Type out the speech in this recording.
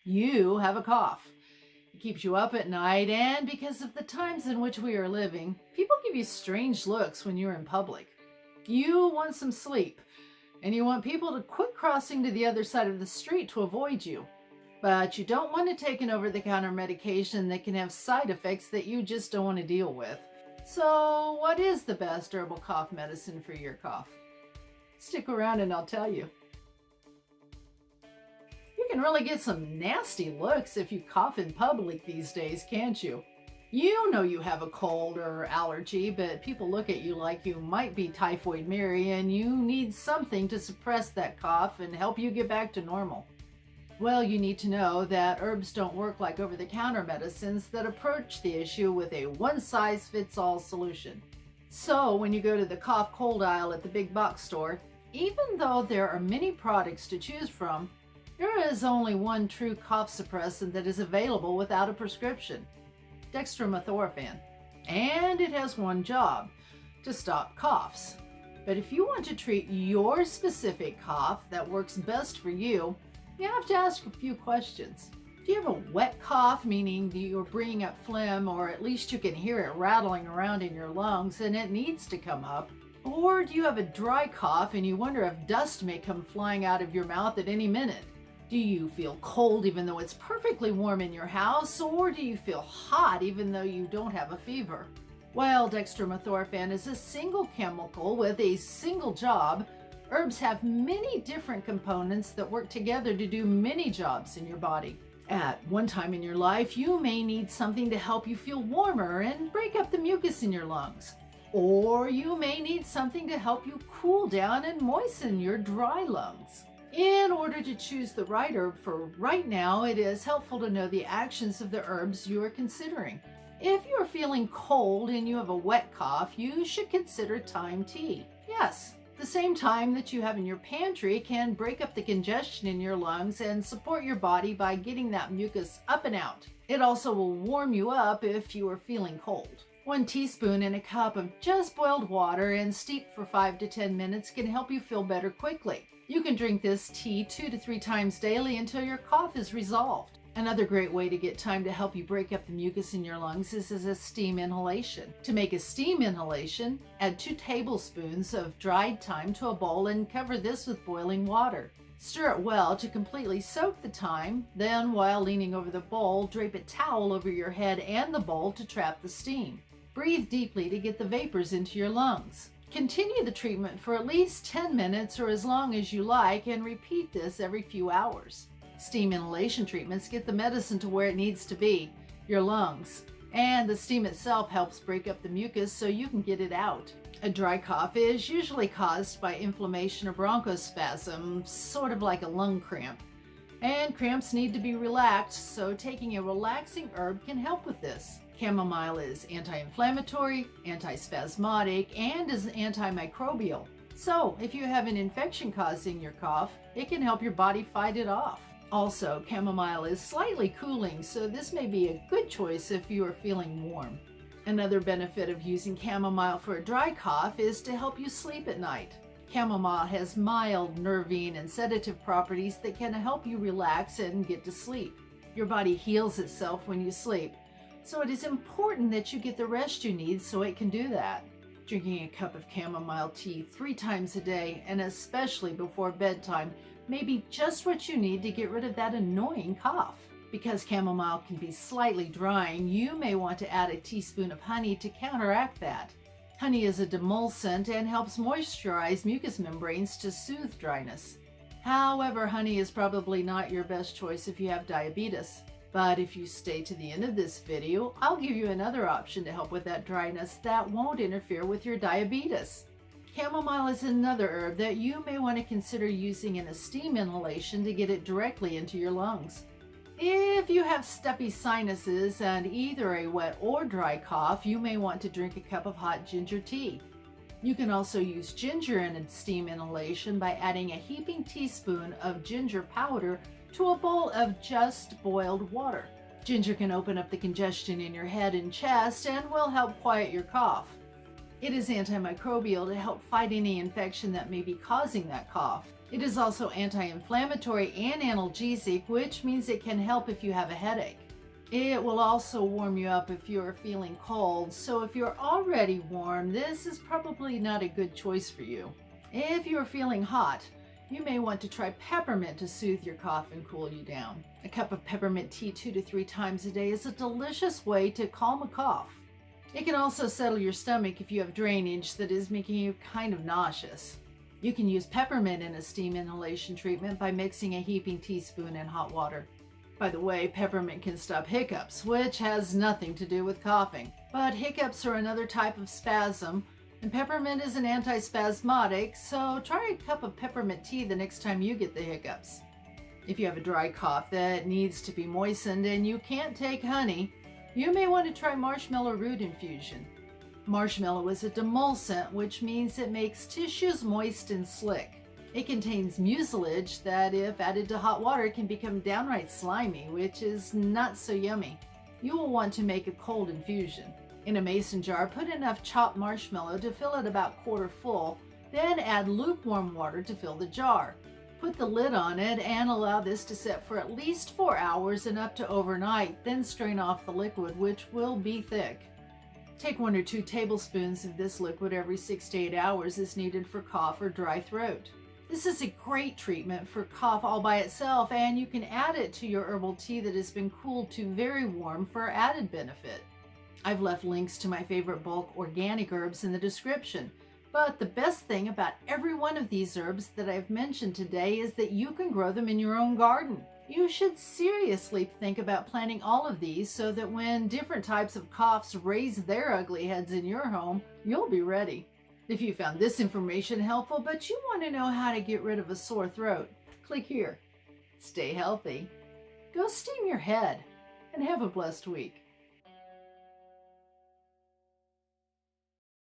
You have a cough. It keeps you up at night, and because of the times in which we are living, people give you strange looks when you're in public. You want some sleep, and you want people to quit crossing to the other side of the street to avoid you. But you don't want to take an over-the-counter medication that can have side effects that you just don't want to deal with. So, what is the best herbal cough medicine for your cough? Stick around and I'll tell you. You can really get some nasty looks if you cough in public these days, can't you? You know you have a cold or allergy, but people look at you like you might be Typhoid Mary and you need something to suppress that cough and help you get back to normal. Well, you need to know that herbs don't work like over-the-counter medicines that approach the issue with a one-size-fits-all solution. So, when you go to the cough cold aisle at the big box store, even though there are many products to choose from, there is only one true cough suppressant that is available without a prescription: dextromethorphan. And it has one job: to stop coughs. But if you want to treat your specific cough that works best for you, you have to ask a few questions. Do you have a wet cough, meaning you're bringing up phlegm, or at least you can hear it rattling around in your lungs and it needs to come up? Or do you have a dry cough and you wonder if dust may come flying out of your mouth at any minute? Do you feel cold even though it's perfectly warm in your house, or do you feel hot even though you don't have a fever? Well, dextromethorphan is a single chemical with a single job. Herbs have many different components that work together to do many jobs in your body. At one time in your life, you may need something to help you feel warmer and break up the mucus in your lungs. Or you may need something to help you cool down and moisten your dry lungs. In order to choose the right herb for right now, it is helpful to know the actions of the herbs you are considering. If you are feeling cold and you have a wet cough, you should consider thyme tea. Yes, the same thyme that you have in your pantry can break up the congestion in your lungs and support your body by getting that mucus up and out. It also will warm you up if you are feeling cold. 1 teaspoon in a cup of just boiled water and steep for 5 to 10 minutes can help you feel better quickly. You can drink this tea 2 to 3 times daily until your cough is resolved. Another great way to get thyme to help you break up the mucus in your lungs is as a steam inhalation. To make a steam inhalation, add 2 tablespoons of dried thyme to a bowl and cover this with boiling water. Stir it well to completely soak the thyme, then while leaning over the bowl, drape a towel over your head and the bowl to trap the steam. Breathe deeply to get the vapors into your lungs. Continue the treatment for at least 10 minutes or as long as you like, and repeat this every few hours. Steam inhalation treatments get the medicine to where it needs to be, your lungs, and the steam itself helps break up the mucus so you can get it out. A dry cough is usually caused by inflammation or bronchospasm, sort of like a lung cramp. And cramps need to be relaxed, so taking a relaxing herb can help with this. Chamomile is anti-inflammatory, antispasmodic, and is antimicrobial. So, if you have an infection causing your cough, it can help your body fight it off. Also, chamomile is slightly cooling, so this may be a good choice if you are feeling warm. Another benefit of using chamomile for a dry cough is to help you sleep at night. Chamomile has mild nervine and sedative properties that can help you relax and get to sleep. Your body heals itself when you sleep, so it is important that you get the rest you need so it can do that. Drinking a cup of chamomile tea 3 times a day, and especially before bedtime, may be just what you need to get rid of that annoying cough. Because chamomile can be slightly drying, you may want to add a teaspoon of honey to counteract that. Honey is a demulcent and helps moisturize mucous membranes to soothe dryness. However, honey is probably not your best choice if you have diabetes. But if you stay to the end of this video, I'll give you another option to help with that dryness that won't interfere with your diabetes. Chamomile is another herb that you may want to consider using in a steam inhalation to get it directly into your lungs. If you have stuffy sinuses and either a wet or dry cough, you may want to drink a cup of hot ginger tea. You can also use ginger in a steam inhalation by adding a heaping teaspoon of ginger powder to a bowl of just boiled water. Ginger can open up the congestion in your head and chest and will help quiet your cough. It is antimicrobial to help fight any infection that may be causing that cough. It is also anti-inflammatory and analgesic, which means it can help if you have a headache. It will also warm you up if you're feeling cold, so if you're already warm, this is probably not a good choice for you. If you're feeling hot, you may want to try peppermint to soothe your cough and cool you down. A cup of peppermint tea 2 to 3 times a day is a delicious way to calm a cough. It can also settle your stomach if you have drainage that is making you kind of nauseous. You can use peppermint in a steam inhalation treatment by mixing a heaping teaspoon in hot water. By the way, peppermint can stop hiccups, which has nothing to do with coughing. But hiccups are another type of spasm, and peppermint is an antispasmodic, so try a cup of peppermint tea the next time you get the hiccups. If you have a dry cough that needs to be moistened and you can't take honey, you may want to try marshmallow root infusion. Marshmallow is a demulcent, which means it makes tissues moist and slick. It contains mucilage that, if added to hot water, can become downright slimy, which is not so yummy. You will want to make a cold infusion. In a mason jar, put enough chopped marshmallow to fill it about quarter full, then add lukewarm water to fill the jar. Put the lid on it and allow this to set for at least 4 hours and up to overnight, then strain off the liquid, which will be thick. Take 1 or 2 tablespoons of this liquid every 6 to 8 hours as needed for cough or dry throat. This is a great treatment for cough all by itself, and you can add it to your herbal tea that has been cooled to very warm for added benefit. I've left links to my favorite bulk organic herbs in the description, but the best thing about every one of these herbs that I've mentioned today is that you can grow them in your own garden. You should seriously think about planting all of these so that when different types of coughs raise their ugly heads in your home, you'll be ready. If you found this information helpful, but you want to know how to get rid of a sore throat, click here. Stay healthy, go steam your head, and have a blessed week.